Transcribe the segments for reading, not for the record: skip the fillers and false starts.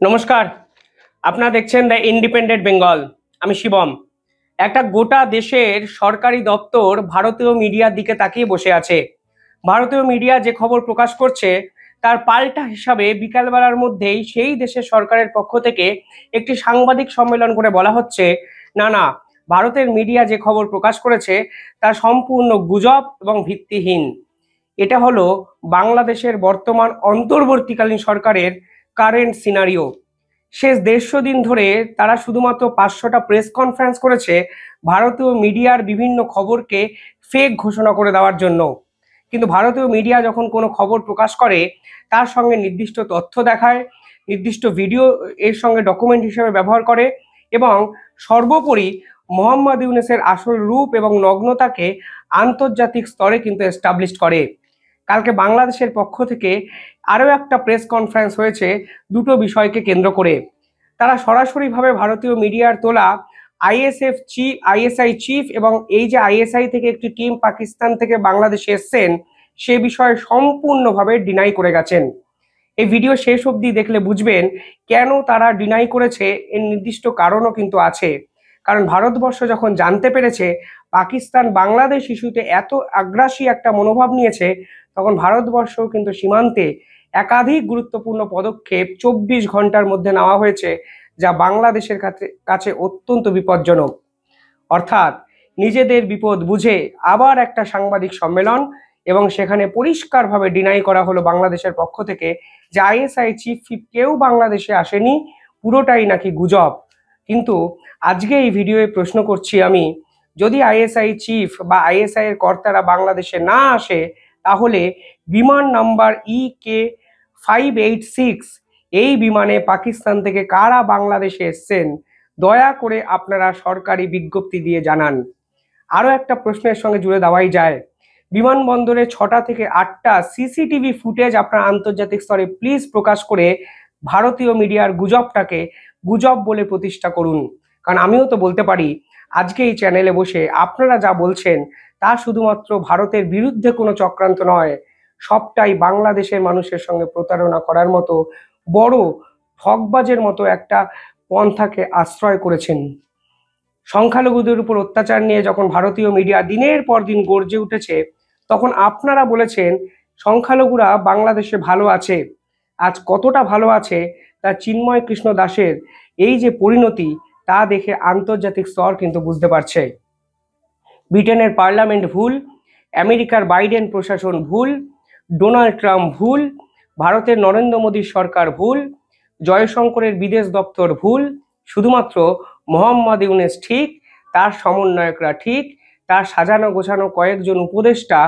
নমস্কার। আপনারা দেখছেন দ্য ইন্ডিপেন্ডেন্ট বেঙ্গল। আমি শিবম। একটা গোটা দেশের সরকারি দপ্তর ভারতীয় মিডিয়ার দিকে তাকিয়ে বসে আছে। ভারতীয় মিডিয়া যে খবর প্রকাশ করছে তার পাল্টা হিসাবে বিকালবেলার মধ্যেই সেই দেশের সরকারের পক্ষ থেকে একটি সাংবাদিক সম্মেলন করে বলা হচ্ছে, না না, ভারতের মিডিয়া যে খবর প্রকাশ করেছে তা সম্পূর্ণ গুজব এবং ভিত্তিহীন। এটা হলো বাংলাদেশের বর্তমান অন্তর্বর্তীকালীন সরকারের কারেন্ট সিনারিও। শেষ 150 দিন ধরে তারা শুধুমাত্র 500টা প্রেস কনফারেন্স করেছে ভারতীয় মিডিয়ার বিভিন্ন খবরকে ফেক ঘোষণা করে দেওয়ার জন্য। কিন্তু ভারতীয় মিডিয়া যখন কোনো খবর প্রকাশ করে তার সঙ্গে নির্দিষ্ট তথ্য দেখায়, নির্দিষ্ট ভিডিও এর সঙ্গে ডকুমেন্ট হিসেবে ব্যবহার করে এবং সর্বোপরি মোহাম্মদ ইউনূসের আসল রূপ এবং নগ্নতাকে আন্তর্জাতিক স্তরে কিন্তু এস্টাবলিশ করে। কালকে বাংলাদেশের পক্ষ থেকে আরও একটা প্রেস কনফারেন্স হয়েছে দুটো বিষয়কে কেন্দ্র করে। তারা সরাসরিভাবে ভারতীয় মিডিয়ার তোলা আইএসআই চিফ এবং এই যে আইএসআই থেকে একটি টিম পাকিস্তান থেকে বাংলাদেশে এসছেন সে বিষয়ে সম্পূর্ণভাবে ডিনাই করে গেছেন। এই ভিডিও শেষ অবধি দেখলে বুঝবেন কেন তারা ডিনাই করেছে, এর নির্দিষ্ট কারণও কিন্তু আছে। কারণ ভারতবর্ষ যখন জানতে পেরেছে পাকিস্তান বাংলাদেশ ইস্যুতে এত আগ্রাসী একটা মনোভাব নিয়েছে, তখন ভারতবর্ষ কিন্তু সীমান্তে একাধিক গুরুত্বপূর্ণ পদক্ষেপ 24 ঘন্টার মধ্যে নেওয়া হয়েছে, যা বাংলাদেশের কাছে অত্যন্ত বিপজ্জনক। অর্থাৎ নিজেদের বিপদ বুঝে আবার একটা সাংবাদিক সম্মেলন এবং সেখানে পরিষ্কারভাবে ডিনাই করা হলো বাংলাদেশের পক্ষ থেকে যে আইএসআই চিফ কেউ বাংলাদেশে আসেনি, পুরোটাই নাকি গুজব। কিন্তু আজকে এই ভিডিওয়ে প্রশ্ন করছি আমি, যদি আইএসআই চিফ বা আইএসআই এর কর্তারা বাংলাদেশে না আসে তাহলে বিমান নাম্বার EK586 এই বিমানে পাকিস্তান থেকে কারা বাংলাদেশে এসছেন, দয়া করে আপনারা সরকারি বিজ্ঞপ্তি দিয়ে জানান। আরও একটা প্রশ্নের সঙ্গে জুড়ে দেওয়াই যায়, বিমানবন্দরে 6টা থেকে 8টা সিসিটিভি ফুটেজ আপনারা আন্তর্জাতিক স্তরে প্লিজ প্রকাশ করে ভারতীয় মিডিয়ার গুজবটাকে গুজব বলে প্রতিষ্ঠা করুন। কারণ আমিও তো বলতে পারি আজকে এই চ্যানেলে বসে আপনারা যা বলছেন তা শুধুমাত্র ভারতের বিরুদ্ধে কোনো চক্রান্ত নয়, সবটাই বাংলাদেশের মানুষের সঙ্গে প্রতারণা করার মতো বড় ঠকবাজের মতো একটা পন্থাকে আশ্রয় করেছেন। সংখ্যালঘুদের উপর অত্যাচার নিয়ে যখন ভারতীয় মিডিয়া দিনের পর দিন গর্জে উঠেছে তখন আপনারা বলেছেন সংখ্যালঘুরা বাংলাদেশে ভালো আছে। আজ কতটা ভালো আছে তা চিন্ময় কৃষ্ণ দাসের এই যে পরিণতি তা দেখে আন্তর্জাতিক স্তর কিন্তু বুঝতে পারছে। ব্রিটেনের পার্লামেন্ট ভুল, আমেরিকার বাইডেন প্রশাসন ভুল, ডোনাল্ড ট্রাম্প ভুল, ভারতের নরেন্দ্র মোদীর সরকার ভুল, জয়শঙ্করের বিদেশ দপ্তর ভুল, শুধুমাত্র মোহাম্মদ ইউনূস ঠিক, তার সমন্বয়করা ঠিক, তার সাজানো গোছানো কয়েকজন উপদেষ্টা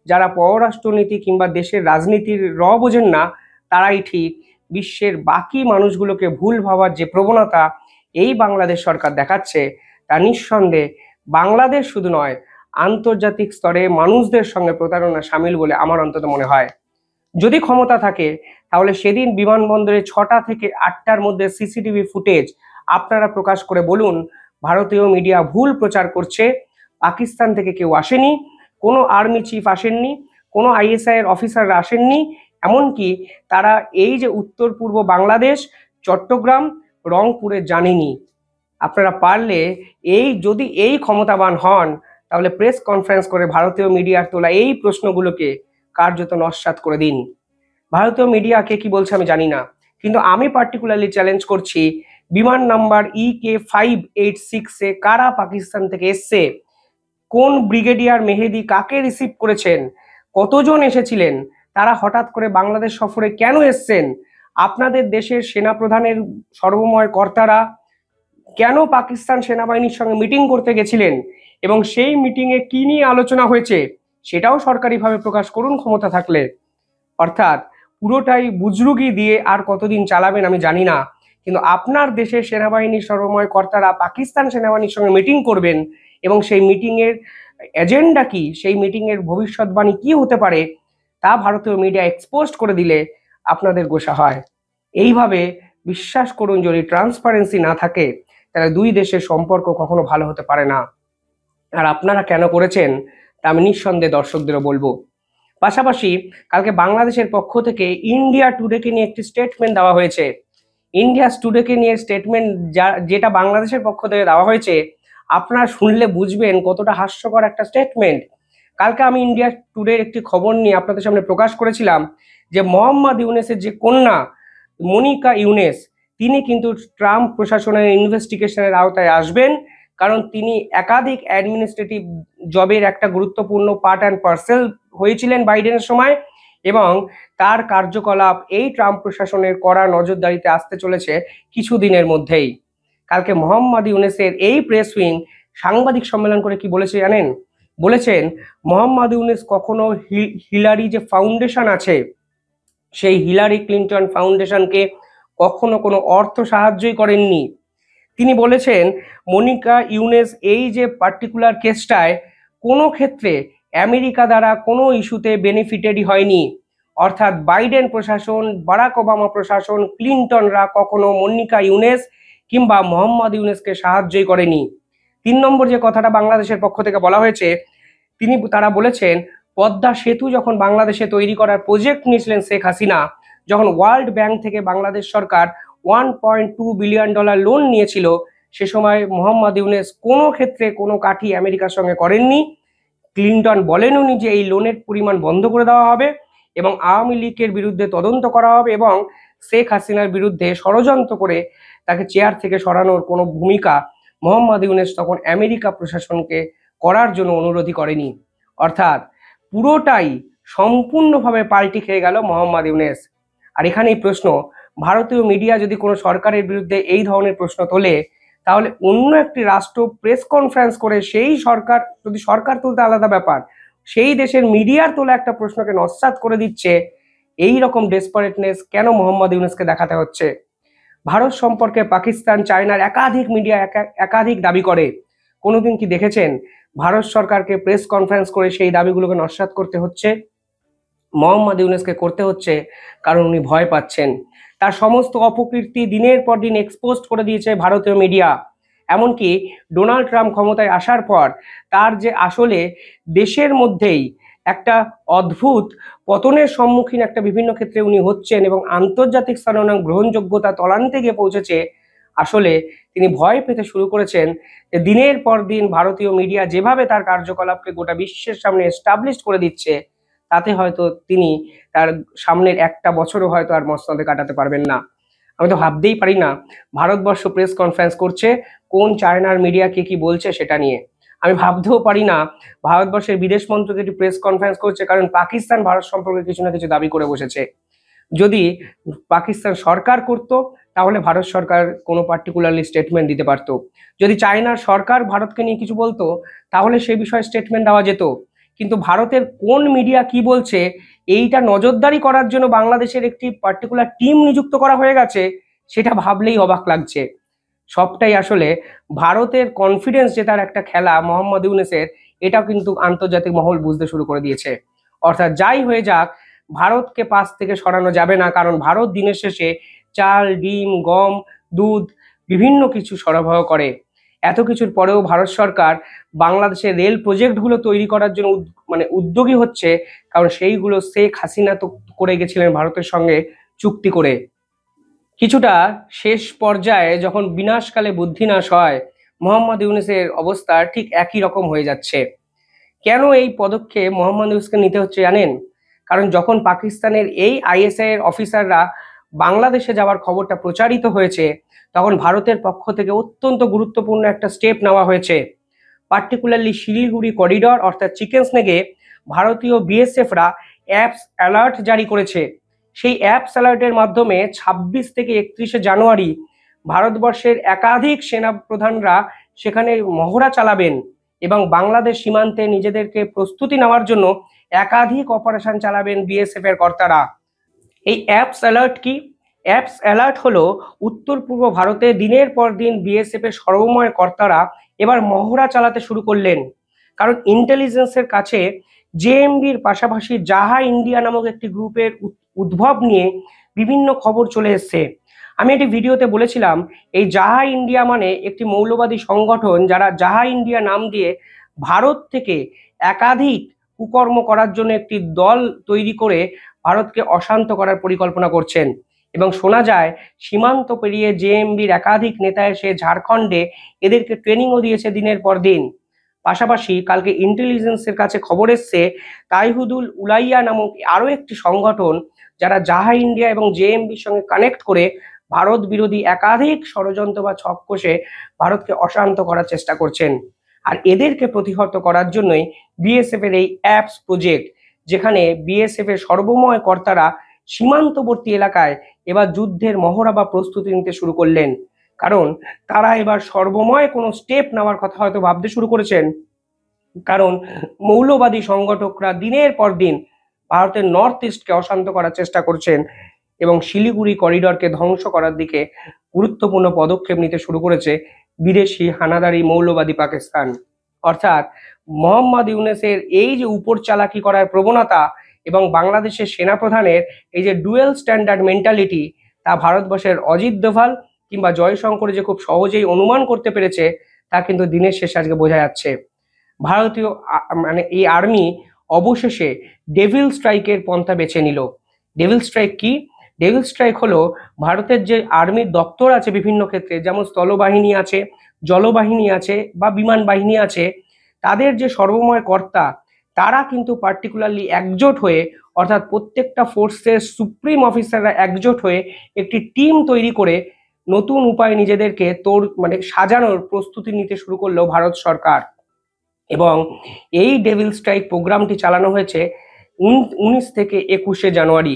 যারা পররাষ্ট্রনীতি কিংবা দেশের রাজনীতির বোঝেন না তারাই ঠিক। বিশ্বের বাকি মানুষগুলোকে ভুল ভাবার যে প্রবণতা এই বাংলাদেশ সরকার দেখাচ্ছে তা নিঃসন্দেহে বাংলাদেশ শুধু নয় আন্তর্জাতিক স্তরে মানুষদের সঙ্গে প্রতারণা সামিল বলে আমার অন্তত মনে হয়। যদি ক্ষমতা থাকে তাহলে সেদিন বিমানবন্দরে 6টা থেকে 8টার মধ্যে সিসিটিভি ফুটেজ আপনারা প্রকাশ করে বলুন ভারতীয় মিডিয়া ভুল প্রচার করছে, পাকিস্তান থেকে কেউ আসেনি, কোনো আর্মি চিফ আসেননি, কোনো আইএসআই এর অফিসাররা আসেননি, এমনকি তারা এই যে উত্তর পূর্ব বাংলাদেশ চট্টগ্রাম রংপুরে জানেনি। আপনারা পারলে যদি এই ক্ষমতাবান হন তাহলে প্রেস কনফারেন্স করে ভারতীয় মিডিয়ার তোলা এই প্রশ্নগুলোকে কার্যত নস্যাৎ করে দিন। ভারতীয় মিডিয়া কে কি বলছে আমি জানি না, কিন্তু আমি পার্টিকুলারলি চ্যালেঞ্জ করছি বিমান নাম্বার EK586 কারা পাকিস্তান থেকে এসছে, কোন ব্রিগেডিয়ার মেহেদি কাকে রিসিভ করেছেন, কতজন এসেছিলেন, তারা হঠাৎ করে বাংলাদেশ সফরে কেন এসছেন, আপনাদের দেশের সেনাপ্রধানের সর্বময় কর্তারা কেন পাকিস্তান সেনাবাহিনীর সঙ্গে মিটিং করতে গেছিলেন এবং সেই মিটিংয়ে কি নিয়ে আলোচনা হয়েছে সেটাও সরকারিভাবে প্রকাশ করুন ক্ষমতা থাকলে। অর্থাৎ পুরোটাই বুজরুগি দিয়ে আর কতদিন চালাবেন আমি জানি না, কিন্তু আপনার দেশের সেনাবাহিনীর সর্বময় কর্তারা পাকিস্তান সেনাবাহিনীর সঙ্গে মিটিং করবেন এবং সেই মিটিংয়ের এজেন্ডা কি, সেই মিটিংয়ের ভবিষ্যৎবাণী কি হতে পারে তা ভারতীয় মিডিয়া এক্সপোজ করে দিলে আপনাদের গোসা হয়। এইভাবে বিশ্বাস করুন যদি ট্রান্সপারেন্সি না থাকে তাহলে দুই দেশের সম্পর্ক কখনো ভালো হতে পারে না। আর আপনারা কেন করেছেন তা আমি নিঃসন্দেহে দর্শকদেরও বলবো। পাশাপাশি কালকে বাংলাদেশের পক্ষ থেকে ইন্ডিয়া টুডেকে নিয়ে একটি স্টেটমেন্ট দেওয়া হয়েছে। ইন্ডিয়া টুডেকে নিয়ে স্টেটমেন্ট যেটা বাংলাদেশের পক্ষ থেকে দেওয়া হয়েছে, আপনারা শুনলে বুঝবেন কতটা হাস্যকর একটা স্টেটমেন্ট। কালকে আমি ইন্ডিয়া টুডের একটি খবর নিয়ে আপনাদের সামনে প্রকাশ করেছিলাম যে মোহাম্মদ ইউনেসের যে কন্যা মনিকা ইউনেস, তিনি কিন্তু ট্রাম্প প্রশাসনের ইনভেস্টিগেশনের আওতায় আসবেন, কারণ তিনি একাধিক অ্যাডমিনিস্ট্রেটিভ জবের একটা গুরুত্বপূর্ণ পার্ট অ্যান্ড পার্সেল হয়েছিলেন বাইডেনের সময়, এবং তার কার্যকলাপ এই ট্রাম্প প্রশাসনের কড়া নজরদারিতে আসতে চলেছে কিছুদিনের মধ্যেই। কালকে মোহাম্মদ ইউনেসের এই প্রেস উইং সাংবাদিক সম্মেলন করে কি বলেছে জানেন? বলেছেন মোহাম্মদ ইউনেস কখনো হিলারি যে ফাউন্ডেশন আছে, সেই হিলারি ক্লিন্টন ফাউন্ডেশনকে কখনো কোনো অর্থ সাহায্যই করেননি। তিনি বলেছেন মনিকা ইউনেস এই যে পার্টিকুলার কেসটায় কোনো ক্ষেত্রে আমেরিকা দ্বারা কোনো ইস্যুতে বেনিফিটেডই হয়নি, অর্থাৎ বাইডেন প্রশাসন, বারাক ওবামা প্রশাসন, ক্লিন্টনরা কখনো মনিকা ইউনেস কিংবা মোহাম্মদ ইউনেসকে সাহায্যই করেনি। 3 নম্বর যে কথাটা বাংলাদেশের পক্ষ থেকে বলা হয়েছে, তারা বলেছেন পদ্মা সেতু যখন বাংলাদেশে তৈরি করার প্রজেক্ট নিয়েছিলেন শেখ হাসিনা, যখন ওয়ার্ল্ড ব্যাংক থেকে বাংলাদেশ সরকার $1.2 বিলিয়ন লোন নিয়েছিল, সে সময় মোহাম্মদ ইউনেস কোনো ক্ষেত্রে কোনো কাঠি আমেরিকার সঙ্গে করেননি। ক্লিন্টন বলেননি যে এই লোনের পরিমাণ বন্ধ করে দেওয়া হবে এবং আওয়ামী লীগের বিরুদ্ধে তদন্ত করা হবে এবং শেখ হাসিনার বিরুদ্ধে ষড়যন্ত্র করে তাকে চেয়ার থেকে সরানোর কোনো ভূমিকা মোহাম্মদ ইউনেস তখন আমেরিকা প্রশাসনকে করার জন্য অনুরোধই করেনি। অর্থাৎ পুরোটাই সম্পূর্ণভাবে পাল্টি খেয়ে গেল মোহাম্মদ ইউনেস। আর এখানেই প্রশ্ন, ভারতীয় মিডিয়া যদি কোনো সরকারের বিরুদ্ধে এই ধরনের প্রশ্ন তোলে, তাহলে অন্য একটি রাষ্ট্র প্রেস কনফারেন্স করে সেই সরকার, যদি সরকার তুলতে আলাদা ব্যাপার, সেই দেশের মিডিয়ার তোলা একটা প্রশ্নকে নস্যাৎ করে দিচ্ছে। এই রকম ডেসপারেটনেস কেন মোহাম্মদ ইউনেসকে দেখাতে হচ্ছে? ভারত সম্পর্কে পাকিস্তান, চায়নার একাধিক মিডিয়া একাধিক দাবি করে। কোনোদিন কি দেখেছেন ভারত সরকারকে প্রেস কনফারেন্স করে সেই দাবিগুলোকে নস্যাৎ করতে হচ্ছে? মোহাম্মদ ইউনেসকে করতে হচ্ছে কারণ উনি ভয় পাচ্ছেন। তার সমস্ত অপকীর্তি দিনের পর দিন এক্সপোজ করে দিয়েছে ভারতীয় মিডিয়া। এমনকি ডোনাল্ড ট্রাম্প ক্ষমতায় আসার পর তার যে আসলে দেশের মধ্যেই একটা অদ্ভুত পতনের সম্মুখীন একটা বিভিন্ন ক্ষেত্রে উনি হচ্ছেন এবং আন্তর্জাতিক স্থানে অনেক গ্রহণযোগ্যতা তলানিতে গিয়ে পৌঁছেছে, আসলে তিনি ভয় পেতে শুরু করেছেন যে দিনের পর দিন ভারতীয় মিডিয়া যেভাবে তার কার্যকলাপকে গোটা বিশ্বের সামনে এস্টাবলিশ করে দিচ্ছে, তাতে হয়তো তিনি তার সামনের একটা বছরও হয়তো আর মসনদে কাটাতে পারবেন না। আমি তো ভাবতেই পারি না ভারতবর্ষ প্রেস কনফারেন্স করছে কোন চায়নার মিডিয়াকে কি বলছে সেটা নিয়ে। আমি ভাবতেও পারি না ভারতবর্ষের বিদেশ মন্ত্রক একটি প্রেস কনফারেন্স করছে কারণ পাকিস্তান ভারত সম্পর্কে কিছু না কিছু দাবি করে বসেছে। যদি পাকিস্তান সরকার করত তাহলে ভারত সরকার কোনো পার্টিকুলারলি স্টেটমেন্ট দিতে পারতো। যদি চায়নার সরকার ভারতকে নিয়ে কিছু বলতো তাহলে সেই বিষয়ে স্টেটমেন্ট দেওয়া যেত। কিন্তু ভারতের কোন মিডিয়া কি বলছে এইটা নজরদারি করার জন্য বাংলাদেশের একটি পার্টিকুলার টিম নিযুক্ত করা হয়ে গেছে, সেটা ভাবলেই অবাক লাগছে। সবটাই আসলে ভারতের কনফিডেন্স জেতার একটা খেলা মোহাম্মদ ইউনেসের, এটাও কিন্তু আন্তর্জাতিক মহল বুঝতে শুরু করে দিয়েছে। অর্থাৎ যাই হয়ে যাক, ভারতকে পাশ থেকে সরানো যাবে না, কারণ ভারত দিনের শেষে চাল, ডিম, গম, দুধ বিভিন্ন কিছু সরবরাহ করে। এত কিছুর পরেও ভারত সরকার বাংলাদেশের রেল প্রজেক্টগুলো তৈরি করার জন্য উদ্যোগী হচ্ছে, কারণ সেইগুলো শেখ হাসিনা তো করে গেছিলেন ভারতের সঙ্গে চুক্তি করে। কিছুটা শেষ পর্যায়ে যখন বিনাশকালে বুদ্ধিনাশ হয়, মোহাম্মদ ইউনেসের অবস্থা ঠিক একই রকম হয়ে যাচ্ছে। কেন এই পদক্ষেপ মোহাম্মদ ইউনেসকে নিতে হচ্ছে জানেন? কারণ যখন পাকিস্তানের এই আইএসআই এর অফিসাররা বাংলাদেশে যাওয়ার খবরটা প্রচারিত হয়েছে, তখন ভারতের পক্ষ থেকে অত্যন্ত গুরুত্বপূর্ণ একটা স্টেপ নেওয়া হয়েছে। পার্টিকুলারলি শিলিগুড়ি করিডর অর্থাৎ চিকেন স্নেকে ভারতীয় বিএসএফরা অ্যাপস অ্যালার্ট জারি করেছে। সেই অ্যাপস অ্যালার্টের মাধ্যমে 26 থেকে 31শে জানুয়ারি ভারতবর্ষের একাধিক সেনা প্রধানরা সেখানে মহড়া চালাবেন এবং বাংলাদেশ সীমান্তে নিজেদেরকে প্রস্তুতি নেওয়ার জন্য একাধিক অপারেশন চালাবেন বিএসএফ এর কর্তারা। এই অ্যাপস অ্যালার্ট কি? অ্যাপস অ্যালার্ট হলো উত্তর পূর্ব ভারতে দিনের পর দিন বিএসএফ এর সর্বময় কর্তারা এবার মহড়া চালাতে শুরু করলেন, কারণ ইন্টেলিজেন্সের কাছে জেএমবির পাশাপাশি জাহা ইন্ডিয়া নামক একটি গ্রুপের উদ্ভব নিয়ে বিভিন্ন খবর চলে এসছে। আমি একটি ভিডিওতে বলেছিলাম এই জাহা ইন্ডিয়া মানে একটি মৌলবাদী সংগঠন, যারা জাহা ইন্ডিয়া নাম দিয়ে ভারত থেকে একাধিক কুকর্ম করার জন্য একটি দল তৈরি করে ভারতকে অশান্ত করার পরিকল্পনা করছেন এবং শোনা যায় সীমান্ত পেরিয়ে জেএমবির একাধিক নেতা এসে ঝাড়খণ্ডে এদেরকে ট্রেনিংও দিয়েছে দিনের পর দিন। পাশাপাশি কালকে ইন্টেলিজেন্সের কাছে খবর এসছে তাইহুদুল উলাইয়া নামক আরও একটি সংগঠন যারা জাহা ইন্ডিয়া এবং জেএমবির সঙ্গে কানেক্ট করে ভারত বিরোধী একাধিক ষড়যন্ত্র বা ছক কষে ভারতকে অশান্ত করার চেষ্টা করছেন। আর এদেরকে প্রতিহত করার জন্যই বিএসএফ এর এই অ্যাপস প্রজেক্ট, যেখানে বিএসএফ এর সর্বময় কর্তারা সীমান্তবর্তী এলাকায় এবার যুদ্ধের মহড়া বা প্রস্তুতি নিতে শুরু করলেন। কারণ তারা এবার সর্বময় কোনো স্টেপ নেওয়ার কথা হয়তো ভাবতে শুরু করেছেন, কারণ মৌলবাদী সংগঠকরা দিনের পর দিন ভারতের নর্থ ইস্টকে অশান্ত করার চেষ্টা করছেন এবং শিলিগুড়ি করিডরকে ধ্বংস করার দিকে গুরুত্বপূর্ণ পদক্ষেপ নিতে শুরু করেছে বিদেশি হানাদারি মৌলবাদী পাকিস্তান। অর্থাৎ মোহাম্মদ ইউনূসের এই যে উপর চালাকি করার প্রবণতা এবং বাংলাদেশের সেনাপ্রধানের এই যে ডুয়েল স্ট্যান্ডার্ড মেন্টালিটি, তা ভারতবর্ষের অজিত দোভাল কিংবা জয়শঙ্কর যে খুব সহজেই অনুমান করতে পেরেছে, তা কিন্তু দিনের শেষে আজকে বোঝা যাচ্ছে। ভারতীয় মানে এই আর্মি অবশেষে ডেভিল স্ট্রাইকের পন্থা বেছে নিল। ডেভিল স্ট্রাইক কি? ডেভিল স্ট্রাইক হলো ভারতের যে আর্মির দপ্তর আছে বিভিন্ন ক্ষেত্রে, যেমন স্থলবাহিনী আছে, জলবাহিনী আছে বা বিমান বাহিনী আছে, তাদের যে সর্বময় কর্তা তারা কিন্তু পার্টিকুলারলি একজোট হয়ে, অর্থাৎ প্রত্যেকটা ফোর্সের সুপ্রিম অফিসাররা একজোট হয়ে একটি টিম তৈরি করে নতুন উপায়ে নিজেদেরকে সাজানোর প্রস্তুতি নিতে শুরু করলো ভারত সরকার। এবং এই ডেভিল স্ট্রাইক প্রোগ্রামটি চালানো হয়েছে 19 থেকে 21শে জানুয়ারি।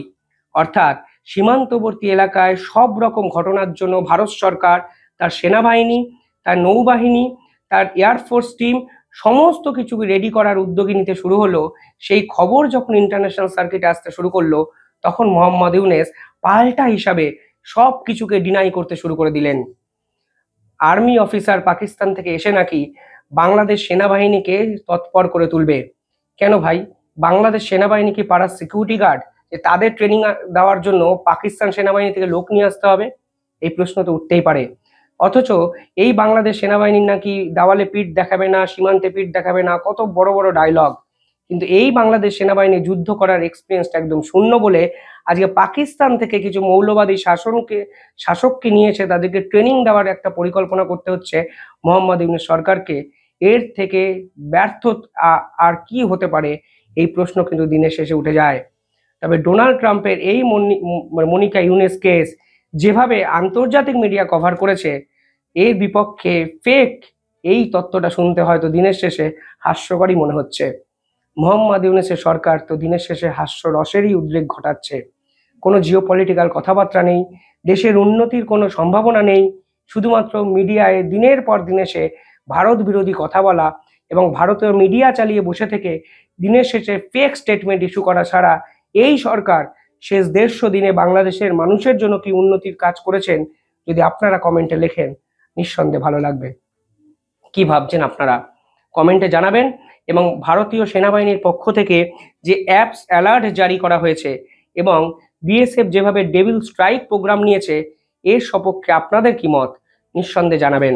অর্থাৎ সীমান্তবর্তী এলাকায় সব রকম ঘটনার জন্য ভারত সরকার তার সেনাবাহিনী, তার নৌবাহিনী, তার এয়ারফোর্স টিম সমস্ত কিছু রেডি করার উদ্যোগী নিতে শুরু হলো। সেই খবর যখন ইন্টারন্যাশনাল সার্কিটে আসতে শুরু করলো, তখন মোহাম্মদ ইউনূস পাল্টা হিসাবে সব কিছুকে ডিনাই করতে শুরু করে দিলেন। আর্মি অফিসার পাকিস্তান থেকে এসে নাকি বাংলাদেশ সেনাবাহিনীকে তৎপর করে তুলবে। কেন ভাই? বাংলাদেশ সেনাবাহিনী কি পাড়ার সিকিউরিটি গার্ড যে তাদের ট্রেনিং দেওয়ার জন্য পাকিস্তান সেনাবাহিনী থেকে লোক নিয়ে আসতে হবে? এই প্রশ্ন তো উঠতেই পারে। অথচ এই বাংলাদেশ সেনাবাহিনীর নাকি দেওয়ালে পিঠ দেখাবে না, সীমান্তে পিঠ দেখাবে না, কত বড় বড় ডায়লগ। কিন্তু এই বাংলাদেশ সেনাবাহিনী যুদ্ধ করার এক্সপিরিয়েন্সটা একদম শূন্য বলে আজকে পাকিস্তান থেকে কিছু মৌলবাদী শাসককে নিয়ে এসে তাদেরকে ট্রেনিং দেওয়ার একটা পরিকল্পনা করতে হচ্ছে মোহাম্মদ ইউনূস সরকারকে। এর থেকে ব্যর্থ আর কি হতে পারে, এই প্রশ্ন কিন্তু দিনের শেষে উঠে যায়। তবে ডোনাল্ড ট্রাম্পের এই মনিকা ইউনূস কেস যেভাবে আন্তর্জাতিক মিডিয়া কভার করেছে, এর বিপক্ষে ফেক এই তত্ত্বটা শুনতে হয়তো দিনের শেষে হাস্যকরই মনে হচ্ছে। মোহাম্মদ ইউনূসের সরকার তো দিনের শেষে হাস্যরসেরই উদ্রেক ঘটাচ্ছে। কোনো জিওপলিটিক্যাল কথাবার্তা নেই, দেশের উন্নতির কোনো সম্ভাবনা নেই, শুধুমাত্র মিডিয়ায় দিনের পর দিন এসে ভারত বিরোধী কথা বলা এবং ভারতীয় মিডিয়া চালিয়ে বসে থেকে দিনের শেষে ফেক স্টেটমেন্ট ইস্যু করা ছাড়া এই সরকার শেষ 150 দিনে বাংলাদেশের মানুষের জন্য কি উন্নতির কাজ করেছেন, যদি আপনারা কমেন্টে লেখেন নিঃসন্দেহে ভালো লাগবে। কি ভাবছেন আপনারা কমেন্টে জানাবেন। এবং ভারতীয় সেনাবাহিনীর পক্ষ থেকে যে অ্যাপস অ্যালার্ট জারি করা হয়েছে এবং বিএসএফ যেভাবে ডেভিল স্ট্রাইক প্রোগ্রাম নিয়েছে, এর সপক্ষে আপনাদের কি মত নিঃসন্দেহে জানাবেন।